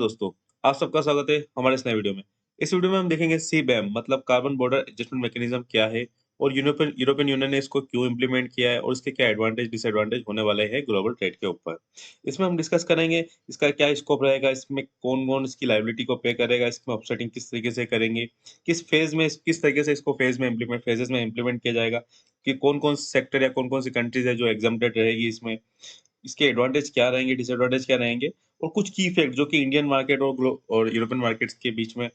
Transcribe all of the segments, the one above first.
दोस्तों, आप सबका स्वागत है हमारे इस नए वीडियो में। इस वीडियो में हम देखेंगे सीबैम मतलब कार्बन बॉर्डर एडजस्टमेंट मैकेनिज्म क्या है और यूरोपियन यूरोपियन यूनियन ने इसको क्यों इम्प्लीमेंट किया है और इसके क्या एडवांटेज डिसएडवांटेज होने वाले हैं ग्लोबल ट्रेड के ऊपर। इसमें हम डिस्कस करेंगे इसका क्या स्कोप रहेगा, इसमें कौन-कौन इसकी लायबिलिटी को पे करेगा, इसमें ऑफसेटिंग किस तरीके से करेंगे, किस फेज़ में किस तरीके से इसको फेजेज़ में इम्प्लीमेंट किया जाएगा, कि कौन-कौन से सेक्टर या कौन-कौन सी कंट्रीज़ है जो एग्जेम्प्टेड रहेगी इसमें। इसके एडवांटेज क्या रहेंगे, डिसएडवांटेज क्या रहेंगे और कुछ की इफेक्ट जो कि इंडियन मार्केट और यूरोपियन मार्केट्स के बीच में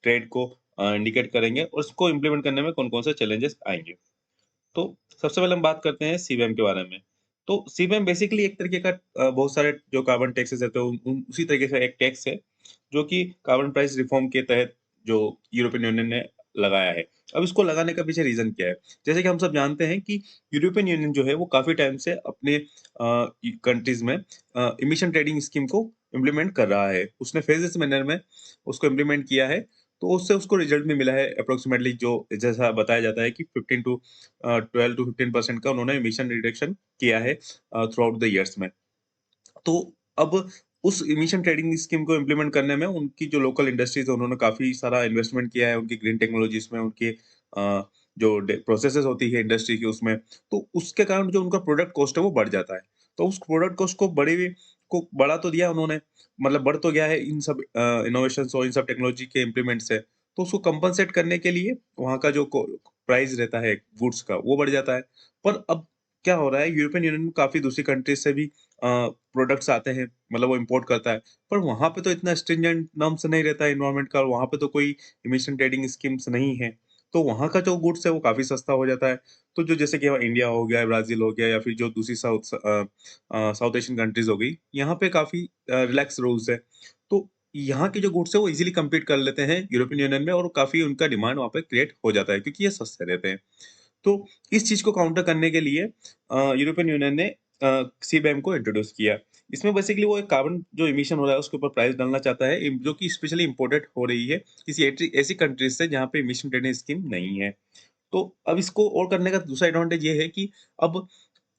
ट्रेड को इंडिकेट करेंगे और उसको इम्प्लीमेंट करने में कौन-कौन से चैलेंजेस आएँगे। तो सबसे पहले हम बात करते हैं सीबैम के बारे में। तो सीबैम बेसिकली एक तरीके का बहुत सारे जो कार्बन टैक्सेस रहते हैं उसी तरीके से एक टैक्स है, जो कि कार्बन प्राइस रिफॉर्म के तहत जो यूरोपियन यूनियन ने लगाया है। अब इसको लगाने का पीछे रीज़न क्या है? जैसे कि हम सब जानते हैं कि यूरोपियन यूनियन जो है वो काफ़ी टाइम से अपने कंट्रीज़ में इमिशन ट्रेडिंग स्कीम को इम्प्लीमेंट कर रहा है। उसने फेजेस मैनर में उसको इम्प्लीमेंट किया है, तो उससे उसको रिजल्ट भी मिला है अप्रॉक्सिमेटली जो जैसा बताया जाता है कि 12 टू 15% का उन्होंने इमिशन रिडक्शन किया है थ्रू आउट द ईयर्स में। तो अब उस इमिशन ट्रेडिंग स्कीम को इम्प्लीमेंट करने में उनकी जो लोकल इंडस्ट्रीज़ है उन्होंने काफ़ी सारा इन्वेस्टमेंट किया है उनकी ग्रीन टेक्नोलॉजीज़ में, उनके जो प्रोसेसेस होती है इंडस्ट्री की उसमें, तो उसके कारण जो उनका प्रोडक्ट कॉस्ट है वो बढ़ जाता है। तो उस प्रोडक्ट कॉस्ट को बढ़ा तो दिया उन्होंने, मतलब बढ़ तो गया है इन सब इनोवेशंस और इन सब टेक्नोलॉजी के इम्प्लीमेंट से। तो उसको कंपनसेट करने के लिए वहाँ का जो प्राइस रहता है गुड्स का वो बढ़ जाता है। पर अब क्या हो रहा है, यूरोपियन यूनियन में काफ़ी दूसरी कंट्रीज से भी प्रोडक्ट्स आते हैं, मतलब वो इम्पोर्ट करता है। पर वहाँ पे तो इतना स्ट्रिंजेंट नॉर्म्स नहीं रहता है एनवायरनमेंट का, और वहाँ पे तो कोई इमिशन ट्रेडिंग स्कीम्स नहीं है। तो वहाँ का जो गुड्स है वो काफ़ी सस्ता हो जाता है। तो जो जैसे कि इंडिया हो गया, ब्राज़ील हो गया या फिर जो दूसरी साउथ एशियन कंट्रीज़ हो गई, यहाँ पे काफ़ी रिलैक्स रूल्स है। तो यहाँ के जो गुड्स है वो ईज़िली कम्पीट कर लेते हैं यूरोपियन यूनियन में, और काफ़ी उनका डिमांड वहाँ पे क्रिएट हो जाता है क्योंकि ये सस्ते रहते हैं। तो इस चीज़ को काउंटर करने के लिए यूरोपियन यूनियन ने सीबैम को इंट्रोड्यूस किया। इसमें बेसिकली वो एक कार्बन जो इमिशन हो रहा है उसके ऊपर प्राइस डालना चाहता है, जो कि स्पेशली इम्पोर्टेड हो रही है किसी ऐसी कंट्रीज से जहाँ पे इमिशन ट्रेडिंग स्कीम नहीं है। तो अब इसको और करने का दूसरा एडवांटेज ये है कि अब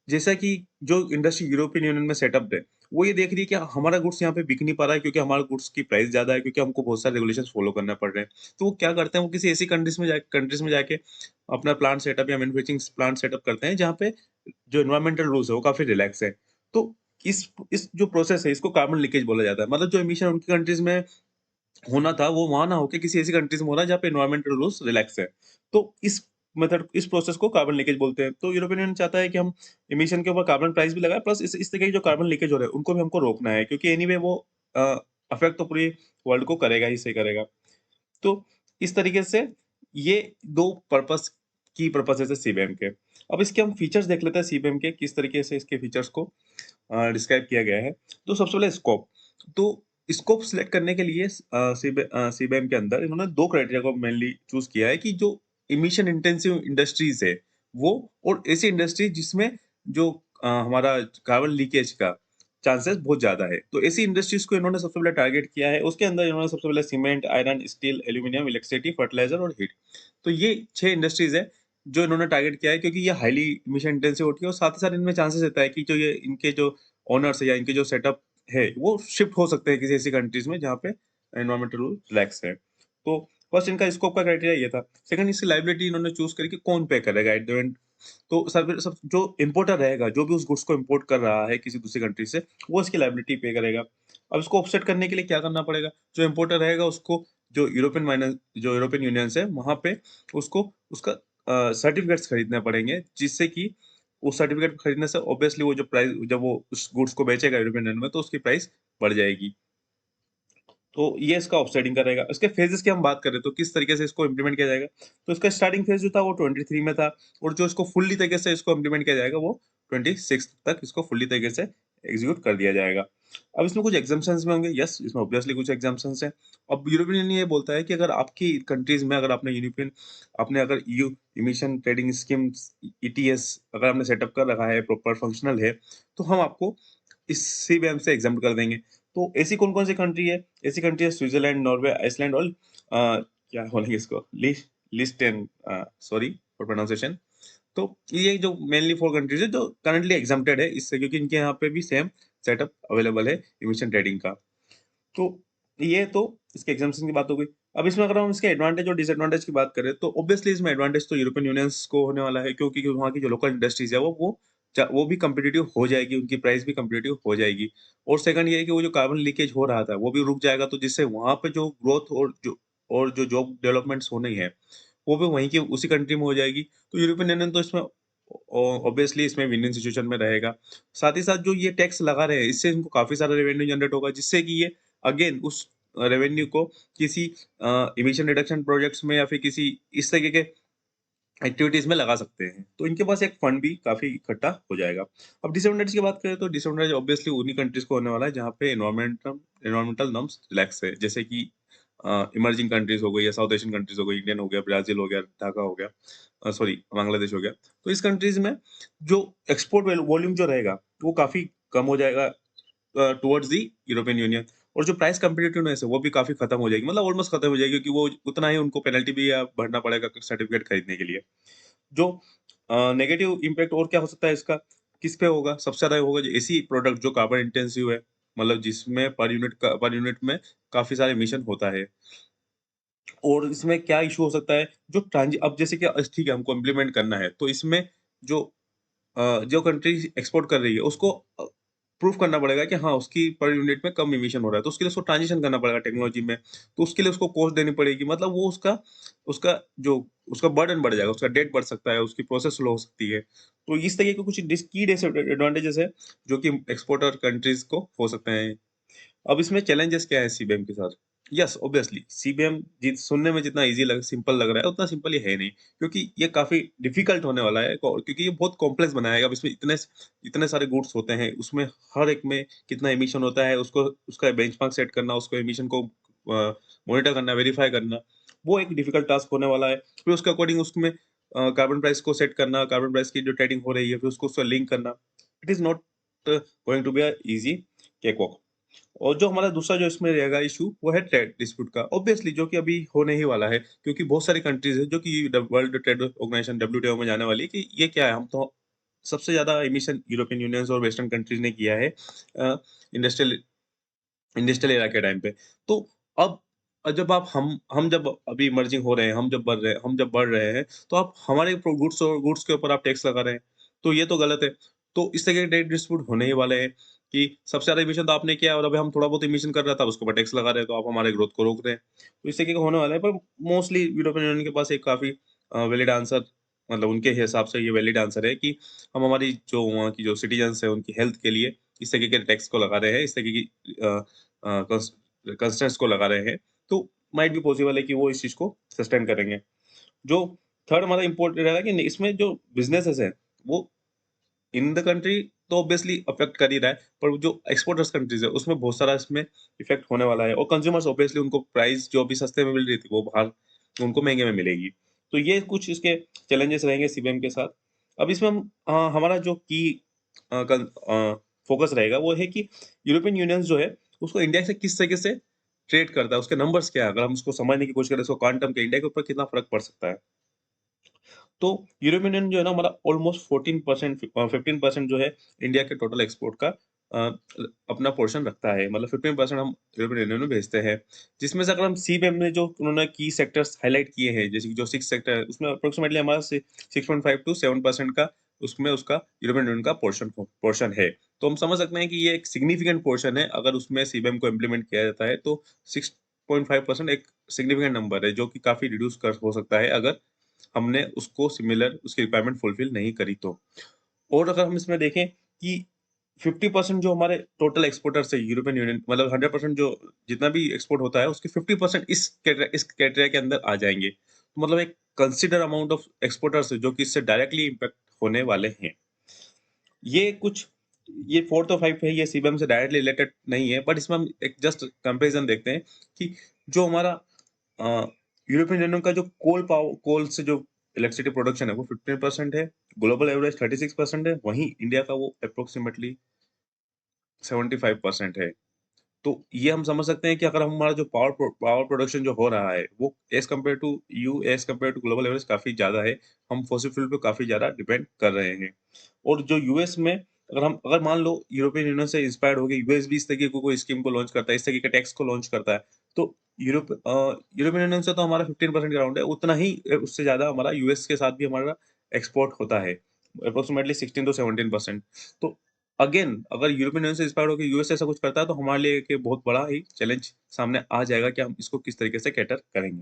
जैसा कि जो इंडस्ट्री यूरोपियन यूनियन में सेटअप है, वो ये देख रही है कि हमारा गुड्स यहाँ पे बिक नहीं पा रहा है क्योंकि हमारे गुड्स की प्राइस ज़्यादा है, क्योंकि हमको बहुत सारे रेगुलेशंस फॉलो करने पड़ रहे हैं। तो वो क्या करते हैं, वो किसी ऐसी कंट्रीज़ में जाके अपना प्लांट सेटअप या मैन्युफैक्चरिंग प्लांट सेटअप करते हैं, जहाँ पे जो एनवायरमेंटल रूल्स है, वो काफ़ी रिलैक्स है। तो इस जो प्रोसेस है, इसको कार्बन लीकेज बोला जाता है। मतलब जो एमिशन उनकी कंट्रीज़ में होना था, वो वहाँ ना होके किसी ऐसी कंट्रीज़ में हो रहा है जहाँ पे एनवायरमेंटल रूल्स रिलैक्स है। तो इस प्रोसेस को कार्बन लीकेज बोलते हैं। तो यूरोपियन यूनियन चाहता है कि हम इमिशन के ऊपर कार्बन प्राइस भी लगाएँ, प्लस इस तरह के जो कार्बन लीकेज हो रहे हैं, उनको भी हमको रोकना है, क्योंकि एनीवे वो अ, अफ़ेक्ट तो पूरी वर्ल्ड को करेगा ही से करेगा। तो इस तरीके से ये 2 की पर्पसेज़ है सीबीएम के। अब इसके हम फीचर्स देख लेते हैं सीबीएम के, किस तरीके से इसके फीचर्स को डिस्क्राइब किया गया है। तो सबसे पहले स्कोप। तो स्कोप सिलेक्ट करने के लिए सीबीएम के अंदर इन्होंने 2 क्राइटेरिया को मेनली चूज़ किया है कि जो इमिशन इंटेंसिव इंडस्ट्रीज़ है, वो, और ऐसी इंडस्ट्री जिसमें जो हमारा कार्बन लीकेज का चांसेस बहुत ज़्यादा है। तो ऐसी इंडस्ट्रीज़ को इन्होंने सबसे पहले टारगेट किया है। उसके अंदर इन्होंने सबसे पहले cement, iron, steel, aluminium, electricity, fertiliser और हीट। तो ये 6 इंडस्ट्रीज़ हैं, जो इन्होंने टारगेट किया है, क्योंकि ये हाइली इमिशन इंटेंसिव होती है, और साथ ही साथ इनमें चांसेस रहता है कि जो ये इनके जो ओनर्स है या इनके जो सेटअप है, वो शिफ्ट हो सकते हैं किसी ऐसी कंट्रीज़ में जहाँ पे एनवायरमेंटल रूल रिलैक्स है। तो फर्स्ट इनका स्कोप का क्राइटेरिया ये था। सेकंड, इसकी लायबिलिटी इन्होंने चूज़ करी कि कौन पे करेगा एट द एंड। तो सब जो इम्पोर्टर रहेगा, जो भी उस गुड्स को इम्पोर्ट कर रहा है किसी दूसरी कंट्री से, वो इसकी लायबिलिटी पे करेगा। अब इसको ऑफसेट करने के लिए क्या करना पड़ेगा? जो इम्पोर्टर रहेगा उसको जो यूरोपियन यूनियन है, वहाँ पे उसको उसका सर्टिफ़िकेट्स खरीदने पड़ेंगे, जिससे कि उस सर्टिफ़िकेट खरीदने से ऑब्वियसली वो जो प्राइस, जब वो उस गुड्स को बेचेगा यूरोपियन यूनियन में, तो उसकी प्राइस बढ़ जाएगी। तो ये इसका ऑफसेटिंग का रहेगा। इसके फेजेस की हम बात करें तो किस तरीके से इसको इम्प्लीमेंट किया जाएगा, तो इसका स्टार्टिंग फेज जो था वो 23 में था, और जो इसको फुल्ली तरीके से इसको इम्प्लीमेंट किया जाएगा वो 26 तक इसको फुल्ली तरीके से एग्जीक्यूट कर दिया जाएगा। अब इसमें कुछ एग्जाम्पशंस भी होंगे, यस, इसमें ऑब्वियसली कुछ एग्जाम्पशंस हैं। अब यूरोपियन यूनियन ये बोलता है कि अगर आपकी कंट्रीज में, अगर आपने अगर EU emission trading schemes ETS अगर आपने सेटअप कर रखा है, प्रॉपर फंक्शनल है, तो हम आपको इस सीबीएम से एग्जम्प्ट कर देंगे। तो ऐसी कौन-कौन सी कंट्री है? ऐसी कंट्री है स्विट्ज़रलैंड, नॉर्वे, आइसलैंड और क्या बोलेंगे इसको, लिस्टेन, सॉरी फॉर प्रोनाउंसिएशन। तो ये जो मेनली 4 कंट्रीज़ है जो करंटली एग्जम्प्टेड है इससे, क्योंकि इनके यहाँ पे भी सेम सेटअप अवेलेबल है इमिशन ट्रेडिंग का। तो ये तो इसके एग्जाम्पशन की बात हो गई। अब इसमें अगर हम इसके एडवांटेज और डिसएडवांटेज की बात करें तो ऑब्वियसली इसमें एडवांटेज तो यूरोपियन यूनियंस को होने वाला है, क्योंकि वहाँ की जो लोकल इंडस्ट्रीज है वो भी कम्पिटिटिव हो जाएगी, उनकी प्राइस भी कम्पिटिटिव हो जाएगी। और सेकंड ये है कि वो जो कार्बन लीकेज हो रहा था वो भी रुक जाएगा, तो जिससे वहाँ पे जो ग्रोथ और जो जॉब डेवलपमेंट्स होनी है वो भी वहीं की उसी कंट्री में हो जाएगी। तो यूरोपियन यूनियन तो इसमें ऑब्वियसली इसमें विन-विन सिचुएशन में रहेगा। साथ ही साथ जो ये टैक्स लगा रहे हैं इससे इनको काफ़ी सारा रेवेन्यू जनरेट होगा, जिससे कि ये अगेन उस रेवेन्यू को किसी इमिशन रिडक्शन प्रोजेक्ट्स में या फिर किसी इस तरीके के एक्टिविटीज में लगा सकते हैं। तो इनके पास एक फंड भी काफ़ी इकट्ठा हो जाएगा। अब डिसएडवांटेज की बात करें तो डिसएडवांटेज ऑब्वियसली उन्हीं कंट्रीज को होने वाला है जहाँ पे एनवायरमेंटल नॉर्म्स रिलैक्स है। जैसे कि इमर्जिंग कंट्रीज हो गई या साउथ एशियन कंट्रीज हो गई, इंडियन हो गया, ब्राज़ील हो गया, ढाका हो गया, सॉरी बांग्लादेश हो गया। तो इस कंट्रीज में जो एक्सपोर्ट वॉल्यूम जो रहेगा वो काफ़ी कम हो जाएगा टुवर्ड्स द यूरोपियन यूनियन। और जो प्राइस कॉम्पिटिटिवनेस है वो भी काफ़ी खत्म हो जाएगी, मतलब ऑलमोस्ट खत्म हो जाएगी, क्योंकि वो उतना ही उनको पेनल्टी भी भरना पड़ेगा सर्टिफिकेट खरीदने के लिए। जो नेगेटिव इम्पैक्ट और क्या हो सकता है इसका, किस पे होगा? सबसे ज़्यादा होगा जो ऐसी प्रोडक्ट जो कार्बन इंटेंसिव है, मतलब जिसमें पर यूनिट में काफ़ी सारे एमिशन होता है। और इसमें क्या इश्यू हो सकता है, जो ट्रांज़ि अब जैसे कि ठीक है हमको इम्प्लीमेंट करना है, तो इसमें जो जो कंट्री एक्सपोर्ट कर रही है उसको प्रूव करना पड़ेगा कि हाँ, उसकी पर यूनिट में कम एमिशन हो रहा है, तो उसके लिए उसको ट्रांज़िशन करना पड़ेगा टेक्नोलॉजी में। तो उसके लिए उसको कॉस्ट देनी पड़ेगी, मतलब वो उसका उसका जो उसका बर्डन बढ़ जाएगा, उसका डेट बढ़ सकता है, उसकी प्रोसेस स्लो हो सकती है। तो इस तरीके के कुछ डिसएडवांटेजेस है, जो कि एक्सपोर्टर कंट्रीज़ को हो सकते हैं। अब इसमें चैलेंजेस क्या है सीबीएम के साथ? यस, ऑब्वियसली सीबीएम सुनने में जितना ईज़ी सिंपल लग रहा है, उतना सिंपल ये है नहीं, क्योंकि ये काफ़ी डिफ़िकल्ट होने वाला है, क्योंकि ये बहुत कॉम्प्लेक्स बनाया है। अब इसमें इतने सारे गुड्स होते हैं, उसमें हर एक में कितना एमिशन होता है, उसको उसका बेंचमार्क सेट करना, उसको एमिशन को मॉनिटर करना, वेरीफाई करना, वो एक डिफ़िकल्ट टास्क होने वाला है। फिर उसके अकॉर्डिंग उसमें कार्बन प्राइस को सेट करना, कार्बन प्राइस की जो ट्रेडिंग हो रही है, फिर उसको उससे लिंक करना। It is not going to be a easy cake walk. और जो हमारा दूसरा जो इसमें रहेगा इश्यू, वो है ट्रेड डिस्प्यूट का। ऑब्वियसली जो कि अभी होने ही वाला है, क्योंकि बहुत सारी कंट्रीज़ हैं जो कि वर्ल्ड ट्रेड ऑर्गेनाइजेशन डब्ल्यूटीओ में जाने वाली है कि ये क्या है, हम तो सबसे ज़्यादा एमिशन यूरोपियन यूनियंस और वेस्टर्न कंट्रीज़ ने किया है इंडस्ट्रियल इंडस्ट्रियल एरा के टाइम पे। तो अब जब आप हम जब अभी इमर्जिंग हो रहे हैं, हम जब बढ़ रहे हैं, तो आप हमारे गुड्स के ऊपर आप टैक्स लगा रहे हैं, तो ये तो गलत है। तो इस तरह के ट्रेड डिस्प्यूट होने ही वाले हैं कि सबसे ज़्यादा एमिशन तो आपने किया और अभी हम थोड़ा बहुत एमिशन कर रहा था, उसके ऊपर टैक्स लगा रहे हैं, तो आप हमारे ग्रोथ को रोक रहे हैं। तो इस तरीके का होने वाला है, पर मोस्टली यूरोपियन यूनियन के पास एक काफ़ी वैलिड आंसर, मतलब उनके हिसाब से ये वैलिड आंसर है कि हम हमारी जो वहाँ की जो सिटीज़न्स हैं, उनकी हेल्थ के लिए इस तरीके के टैक्स को लगा रहे हैं, इस तरीके की कंस्ट्रेंट्स को लगा रहे हैं, तो माइट बी पॉसिबल है कि वो इस चीज़ को सस्टेन करेंगे। जो थर्ड हमारा इम्पोर्टेंट रहेगा कि इसमें जो बिज़नेसेस हैं, वो इन द कंट्री तो ऑब्वियसली अफ़ेक्ट कर ही रहा है, पर जो एक्सपोर्टर्स कंट्रीज़ है, उसमें बहुत सारा इसमें इफ़ेक्ट होने वाला है, और कंज्यूमर्स ऑब्वियसली उनको प्राइस जो अभी सस्ते में मिल रही थी, वो बाहर उनको महँगे में मिलेगी। तो ये कुछ इसके चैलेंजेस रहेंगे सीबीएम के साथ। अब इसमें हमारा जो फ़ोकस रहेगा वो है कि यूरोपियन यूनियन जो है, उसको इंडिया से किस तरीके से ट्रेड करता है, उसके नंबर्स क्या है? अगर हम उसको समझने की कोशिश करें, इसको क्वांटम के इंडिया के ऊपर कितना फ़र्क पड़ सकता है? तो यूरोपियन यूनियन जो है ना, हमारा ऑलमोस्ट 14% 15% जो है इंडिया के टोटल एक्सपोर्ट का अपना पोर्शन रखता है। मतलब 15% हम यूरोपियन यूनियन में भेजते हैं। जिसमें से अगर हम सीबीएम में जो उन्होंने की सेक्टर्स हाइलाइट किए हैं, जैसे कि जो 6 सेक्टर है, उसमें अप्रोक्सिमेटली हमारा 6.5 टू 7% का उसमें उसका यूरोपियन यूनियन का पोर्शन है। तो हम समझ सकते हैं कि ये एक सिग्निफिकेंट पोर्शन है। अगर उसमें सीबीएम को इम्प्लीमेंट किया जाता है, तो 6.5% एक सिग्निफिकेंट नंबर है, जो कि काफ़ी रिड्यूस कर हो सकता है अगर हमने उसको सिमिलर उसकी रिक्वायरमेंट फुलफिल नहीं करी तो। और अगर हम इसमें देखें कि 50% जो हमारे टोटल एक्सपोर्टर्स है यूरोपियन यूनियन, मतलब 100% जो जितना भी एक्सपोर्ट होता है उसके 50% इस क्राइटेरिया के अंदर आ जाएँगे। तो मतलब एक कंसिडर अमाउंट ऑफ एक्सपोर्टर्स है जो कि इससे डायरेक्टली इम्पैक्ट होने वाले हैं। ये कुछ ये 4 और 5 है, ये सीबीएम से डायरेक्टली रिलेटेड नहीं है, बट इसमें हम एक जस्ट कंपैरिज़न देखते हैं कि जो हमारा अ, यूरोपियन यूनियन का जो कोल से जो इलेक्ट्रिसिटी प्रोडक्शन है वो 15% है, ग्लोबल एवरेज 36% है, वहीं इंडिया का वो अप्रोक्सिमेटली 75% है। तो ये हम समझ सकते हैं कि अगर हम हमारा जो पावर प्रोडक्शन जो हो रहा है, वो as compare to global average काफ़ी ज़्यादा है। हम फॉसिल फ्यूल पे काफ़ी ज़्यादा डिपेंड कर रहे हैं। और जो यूएस में अगर मान लो यूरोपियन यूनियन से इंस्पायर्ड होके यूएस भी इस तरीके की कोई स्कीम को लॉन्च करता है, इस तरीके के टैक्स को लॉन्च करता है, तो यूरोपियन यूनियन से तो हमारा 15% ग्राउंड है, उतना ही उससे ज़्यादा हमारा यूएस के साथ भी हमारा एक्सपोर्ट होता है, अप्रोक्सीमेटली 16 टू 17%। तो अगेन अगर यूरोपियन यूनियन से इंस्पायर्ड होके यूएस ऐसा कुछ करता है, तो हमारे लिए एक बहुत बड़ा ही चैलेंज सामने आ जाएगा कि हम इसको किस तरीके से कैटर करेंगे।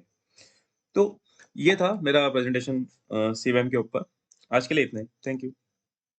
तो ये था मेरा प्रेजेंटेशन सीबैम के ऊपर। आज के लिए इतना ही। Thank you.